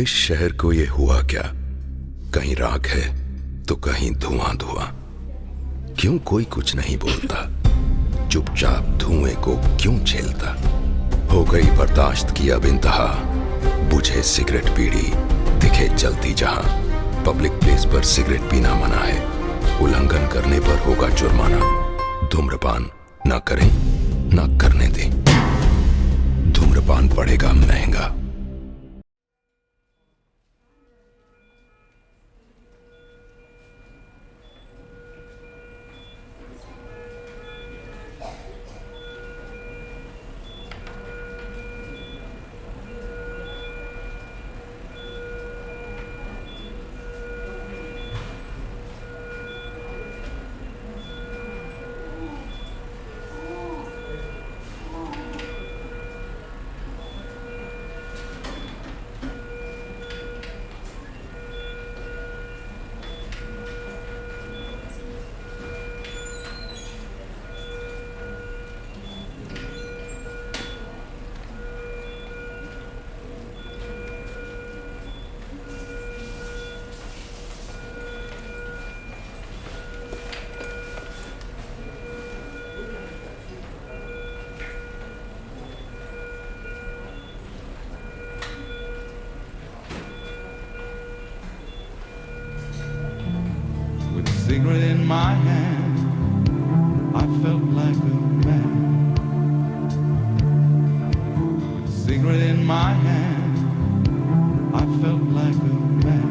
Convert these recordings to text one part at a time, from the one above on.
इस शहर को ये हुआ क्या? कहीं राख है तो कहीं धुआं धुआं। क्यों कोई कुछ नहीं बोलता? चुपचाप धुएं को क्यों झेलता? हो गई बर्दाश्त की अब इंतहा, बुझे सिगरेट बीड़ी दिखे जलती जहां। पब्लिक प्लेस पर सिगरेट पीना मना है, उल्लंघन करने पर होगा जुर्माना। धूम्रपान ना करें ना करने दें, धूम्रपान पड़ेगा महंगा। Cigarette in my hand, I felt like a man. Cigarette in my hand, I felt like a man.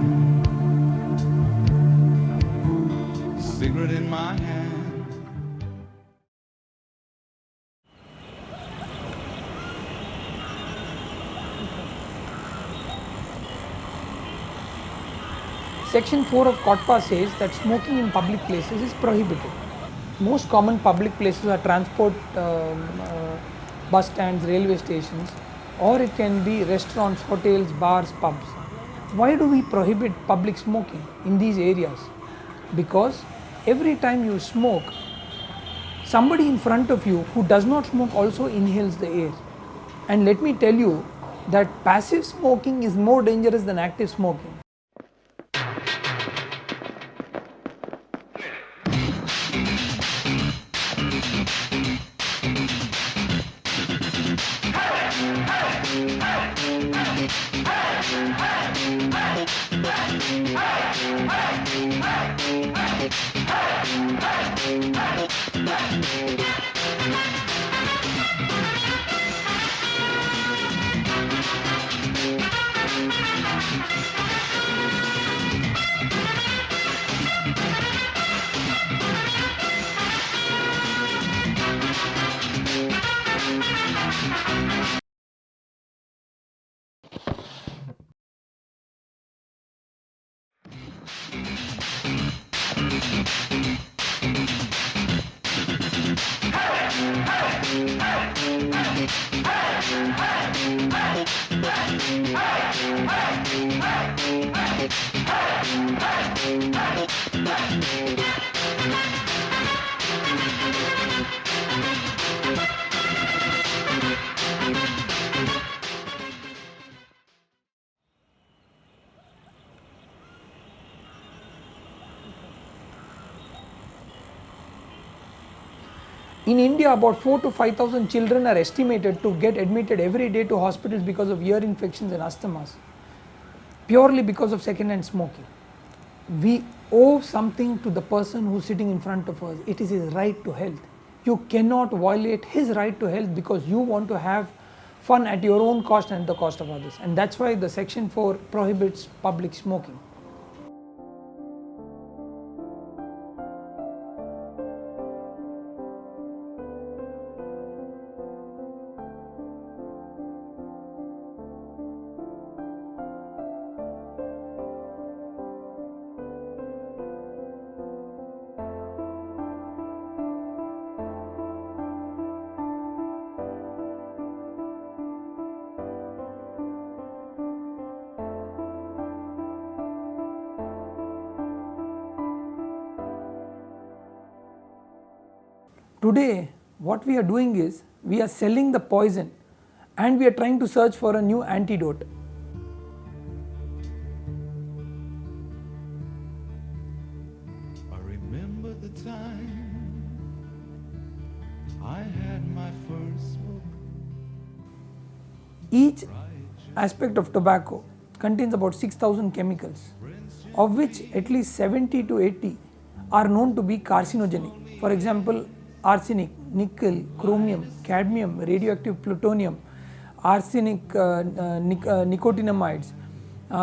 Cigarette in my hand. Section 4 of COTPA says that smoking in public places is prohibited. Most common public places are transport, bus stands, railway stations, or it can be restaurants, hotels, bars, pubs. Why do we prohibit public smoking in these areas? Because every time you smoke, somebody in front of you who does not smoke also inhales the air. And let me tell you that passive smoking is more dangerous than active smoking. In India, about 4 to 5,000 children are estimated to get admitted every day to hospitals because of ear infections and asthmas, purely because of second-hand smoking. We owe something to the person who's sitting in front of us. It is his right to health. You cannot violate his right to health because you want to have fun at your own cost and the cost of others. And that's why the Section 4 prohibits public smoking. Today, what we are doing is, we are selling the poison and we are trying to search for a new antidote. Each aspect of tobacco contains about 6,000 chemicals, of which at least 70 to 80 are known to be carcinogenic. For example, arsenic, nickel, chromium, cadmium, radioactive plutonium, arsenic nicotinamides,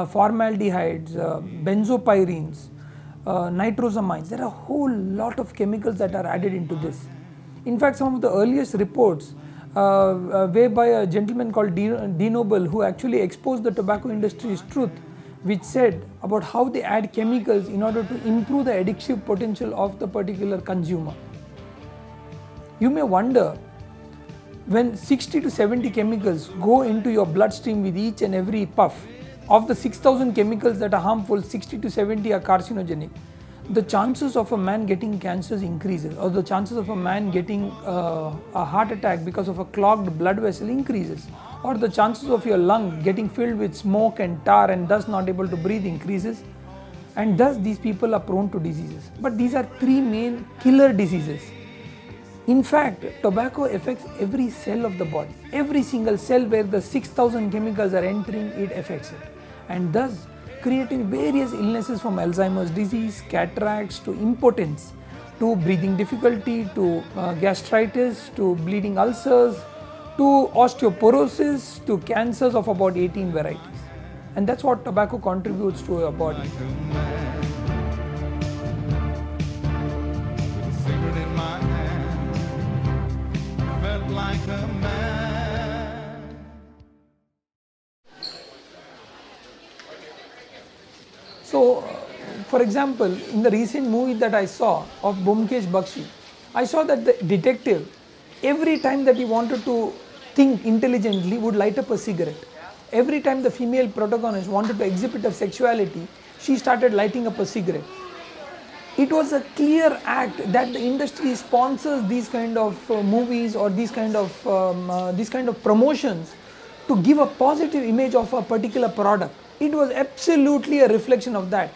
formaldehydes, benzopyrenes, nitrosamines. There are a whole lot of chemicals that are added into this. In fact, some of the earliest reports whereby a gentleman called D. Noble, who actually exposed the tobacco industry's truth, which said about how they add chemicals in order to improve the addictive potential of the particular consumer. You may wonder, when 60 to 70 chemicals go into your bloodstream with each and every puff, of the 6,000 chemicals that are harmful, 60 to 70 are carcinogenic. The chances of a man getting cancers increases, or the chances of a man getting a heart attack because of a clogged blood vessel increases, or the chances of your lung getting filled with smoke and tar and thus not able to breathe increases, and thus these people are prone to diseases. But these are three main killer diseases. In fact, tobacco affects every cell of the body. Every single cell where the 6,000 chemicals are entering, it affects it, and thus creating various illnesses from Alzheimer's disease, cataracts, to impotence, to breathing difficulty, to gastritis, to bleeding ulcers, to osteoporosis, to cancers of about 18 varieties. And that's what tobacco contributes to your body. Like a man, with a cigarette in my hand, I felt like a man. So, for example, in the recent movie that I saw of Byomkesh Bakshi, I saw that the detective, every time that he wanted to think intelligently, would light up a cigarette. Every time the female protagonist wanted to exhibit her sexuality, she started lighting up a cigarette. It was a clear act that the industry sponsors these kind of movies or these kind of promotions to give a positive image of a particular product. It was absolutely a reflection of that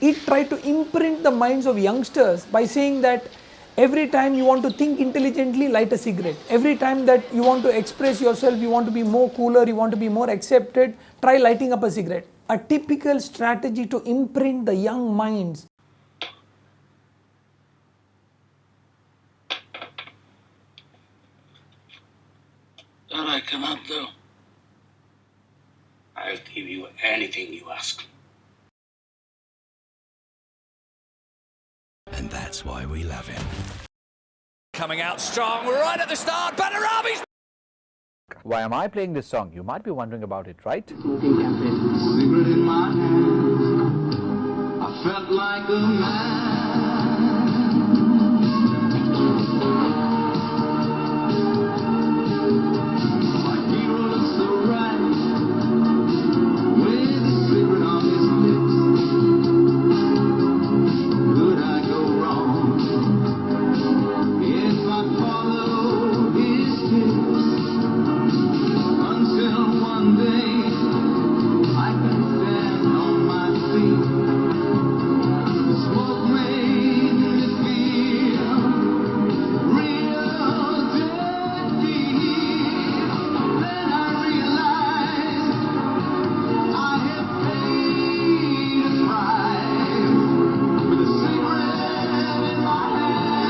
it tried to imprint the minds of youngsters by saying that every time you want to think intelligently, light a cigarette. Every time that you want to express yourself, you want to be more cooler, you want to be more accepted, try lighting up a cigarette. A typical strategy to imprint the young minds. That I cannot do. I'll give you anything you ask. And that's why we love him. Coming out strong right at the start, Banarami's... Why am I playing this song? You might be wondering about it, right? Cigarette in my hand, I felt like a man. My hero looked so bright, with a cigarette on his lips. Could I go wrong if I follow his tips? Until one day I can stand on my feet. The smoke made me feel real deadbeat. Then I realized I had paid a price with a cigarette in my hand.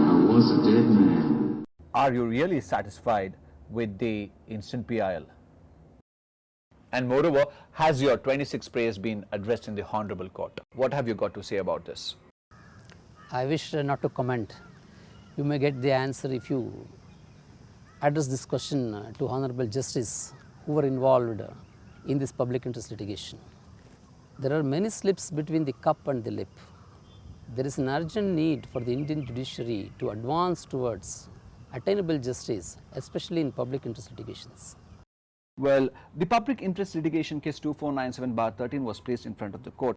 I was a dead man. Are you really satisfied with the instant PIL? And moreover, has your 26 sprays been addressed in the Honorable Court? What have you got to say about this? I wish not to comment. You may get the answer if you address this question to Honorable Justice who were involved in this public interest litigation. There are many slips between the cup and the lip. There is an urgent need for the Indian judiciary to advance towards attainable justice, especially in public interest litigations. Well, the public interest litigation case 2497/13 was placed in front of the court.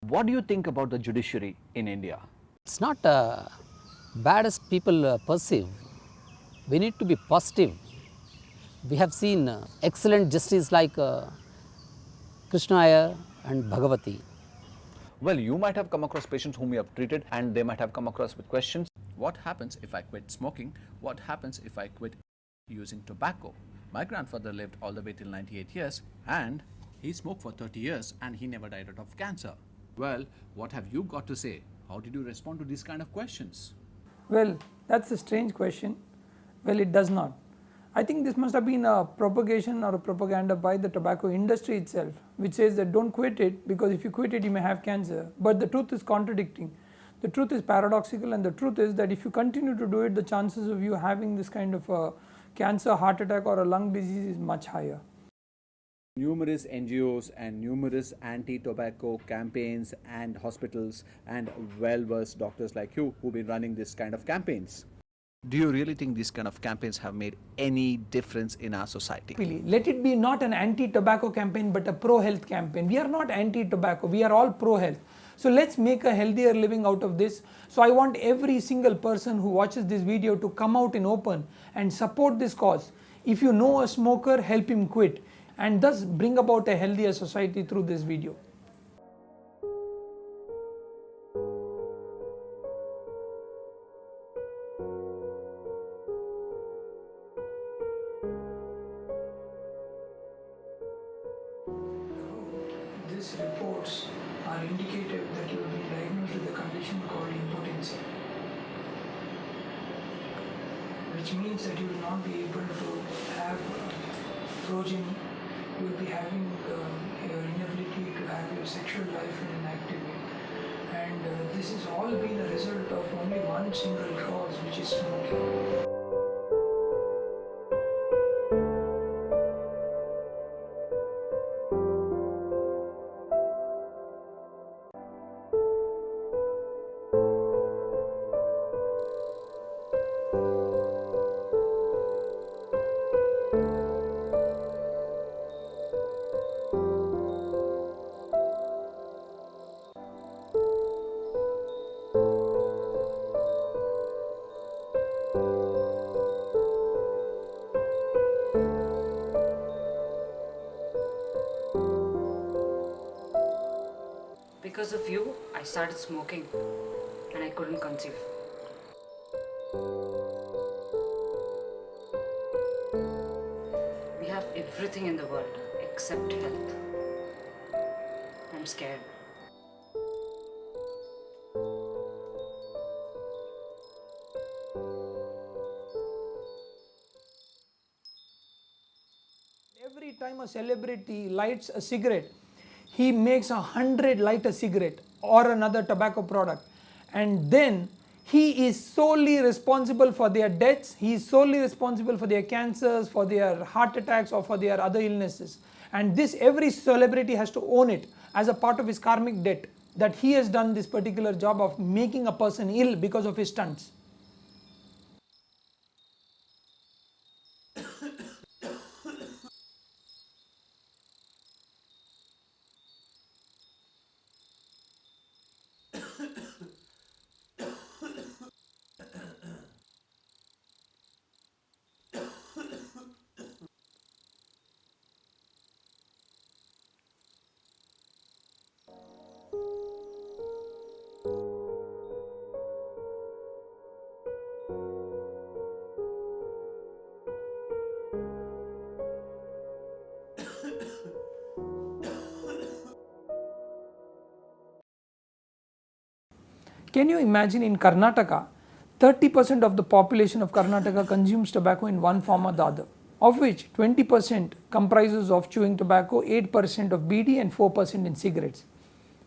What do you think about the judiciary in India? It's not bad as people perceive. We need to be positive. We have seen excellent justice like Krishna Iyer and Bhagavati. Well, you might have come across patients whom you have treated and they might have come across with questions. what happens if I quit smoking? What happens if I quit using tobacco? My grandfather lived all the way till 98 years and he smoked for 30 years and he never died out of cancer. Well, what have you got to say? How did you respond to these kind of questions? Well, that's a strange question. Well, it does not. I think this must have been a propagation or a propaganda by the tobacco industry itself, which says that don't quit it because if you quit it, you may have cancer. But the truth is contradicting. The truth is paradoxical, and the truth is that if you continue to do it, the chances of you having this kind of a cancer, heart attack, or a lung disease is much higher. Numerous NGOs and numerous anti-tobacco campaigns and hospitals and well-versed doctors like you who've been running this kind of campaigns. Do you really think these kind of campaigns have made any difference in our society? Let it be not an anti-tobacco campaign but a pro-health campaign. We are not anti-tobacco, we are all pro-health. So let's make a healthier living out of this. So I want every single person who watches this video to come out in open and support this cause. If you know a smoker, help him quit and thus bring about a healthier society through this video. These reports are indicative that you have been diagnosed with a condition called impotency, which means that you will not be able to have progeny, you will be having your inability to have your sexual life in an active way, and this has all been a result of only one single cause, which is smoking. Because of you, I started smoking and I couldn't conceive. We have everything in the world except health. I'm scared. Every time a celebrity lights a cigarette, he makes 100 light a cigarette or another tobacco product, and then he is solely responsible for their deaths, he is solely responsible for their cancers, for their heart attacks or for their other illnesses. And this, every celebrity has to own it as a part of his karmic debt, that he has done this particular job of making a person ill because of his stunts. Can you imagine in Karnataka, 30% of the population of Karnataka consumes tobacco in one form or the other, of which 20% comprises of chewing tobacco, 8% of BD and 4% in cigarettes.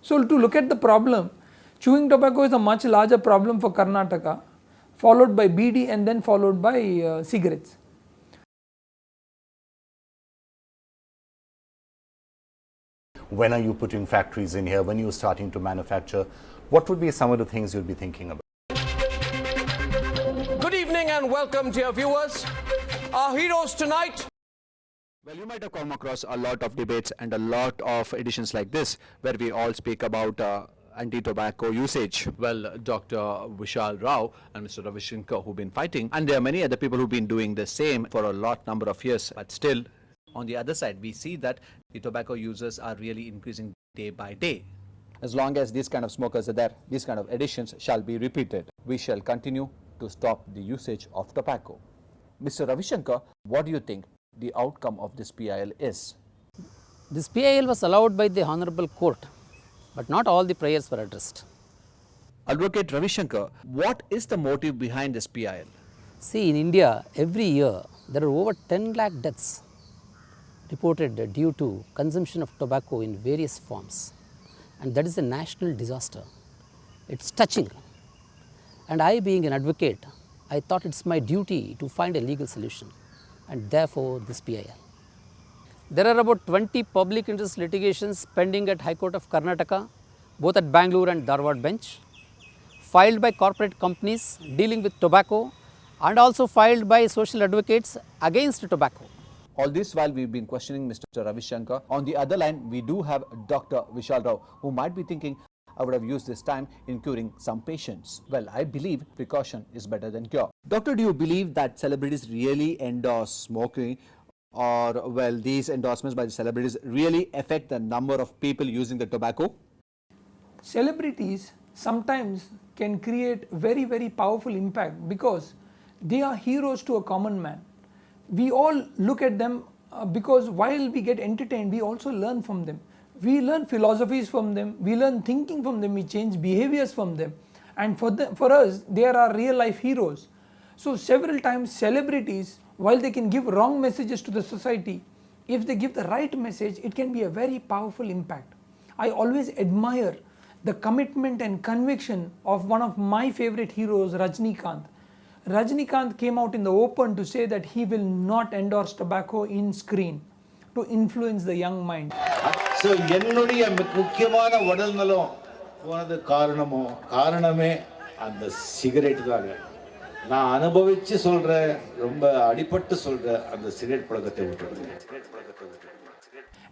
So to look at the problem, chewing tobacco is a much larger problem for Karnataka, followed by BD and then followed by cigarettes. When are you putting factories in here? When are you starting to manufacture? What would be some of the things you'll be thinking about? Good evening and welcome, dear viewers. Our heroes tonight. Well, you might have come across a lot of debates and a lot of editions like this where we all speak about anti-tobacco usage. Well, Dr. Vishal Rao and Mr. Ravishankar who've been fighting, and there are many other people who've been doing the same for a number of years, but still, on the other side, we see that the tobacco users are really increasing day by day. As long as these kind of smokers are there, these kind of editions shall be repeated. We shall continue to stop the usage of tobacco. Mr. Ravishankar, what do you think the outcome of this PIL is? This PIL was allowed by the Honorable Court, but not all the prayers were addressed. Advocate Ravishankar, what is the motive behind this PIL? See, in India, every year there are over 10 lakh deaths reported due to consumption of tobacco in various forms, and that is a national disaster. It's touching, and I, being an advocate, I thought it's my duty to find a legal solution, and therefore this PIL. There are about 20 public interest litigations pending at High Court of Karnataka, both at Bangalore and Dharwad bench, filed by corporate companies dealing with tobacco, and also filed by social advocates against tobacco. All this while we've been questioning Mr. Ravishankar. On the other line, we do have Dr. Vishal Rao, who might be thinking, I would have used this time in curing some patients. Well, I believe precaution is better than cure. Doctor, do you believe that celebrities really endorse smoking, or well, these endorsements by the celebrities really affect the number of people using the tobacco? Celebrities sometimes can create very powerful impact because they are heroes to a common man. We all look at them because while we get entertained, we also learn from them. We learn philosophies from them, we learn thinking from them, we change behaviors from them, and for us they are our real life heroes. So several times celebrities, while they can give wrong messages to the society, if they give the right message, it can be a very powerful impact. I always admire the commitment and conviction of one of my favorite heroes, Rajnikant. Rajnikant came out in the open to say that he will not endorse tobacco in screen to influence the young mind. So என்னுடைய முக்கியமான உடல் நலம் போனது காரணமே அந்த cigarette தாங்க. நான் அனுபவிச்சு சொல்றேன், ரொம்ப அடிபட்டு சொல்றேன், அந்த சிகரெட் பழக்கத்தை விட்டுடுங்க.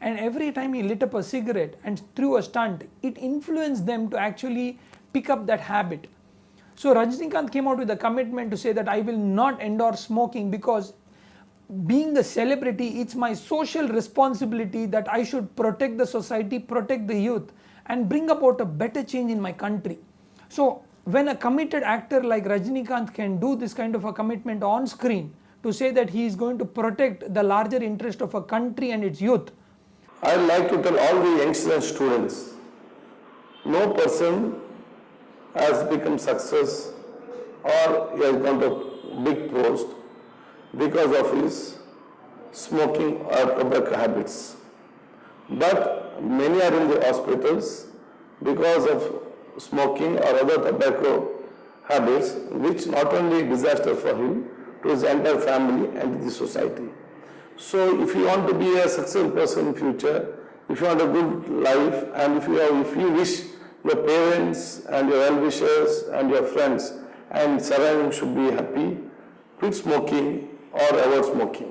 And every time he lit up a cigarette and threw a stunt, it influenced them to actually pick up that habit. So Rajnikant came out with a commitment to say that I will not endorse smoking because being a celebrity, it's my social responsibility that I should protect the society, protect the youth, and bring about a better change in my country. So when a committed actor like Rajnikant can do this kind of a commitment on screen to say that he is going to protect the larger interest of a country and its youth. I would like to tell all the youngsters and students, no person has become success or he has gone to big post because of his smoking or tobacco habits. But many are in the hospitals because of smoking or other tobacco habits, which not only disaster for him, to his entire family and the society. So if you want to be a successful person in future, if you want a good life, and if you wish your parents and your well-wishers and your friends and surroundings should be happy, quit smoking or avoid smoking.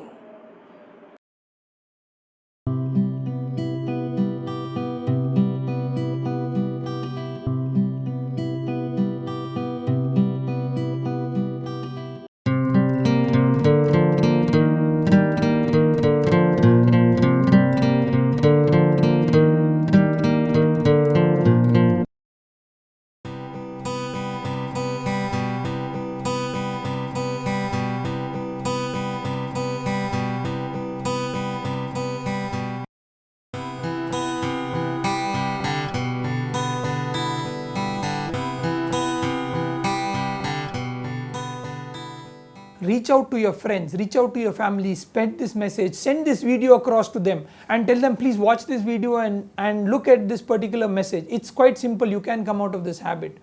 Reach out to your friends, reach out to your family, spread this message, send this video across to them and tell them please watch this video and look at this particular message. It's quite simple, you can come out of this habit.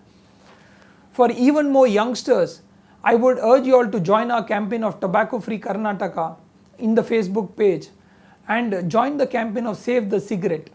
For even more youngsters, I would urge you all to join our campaign of Tobacco Free Karnataka in the Facebook page and join the campaign of Save the Cigarette.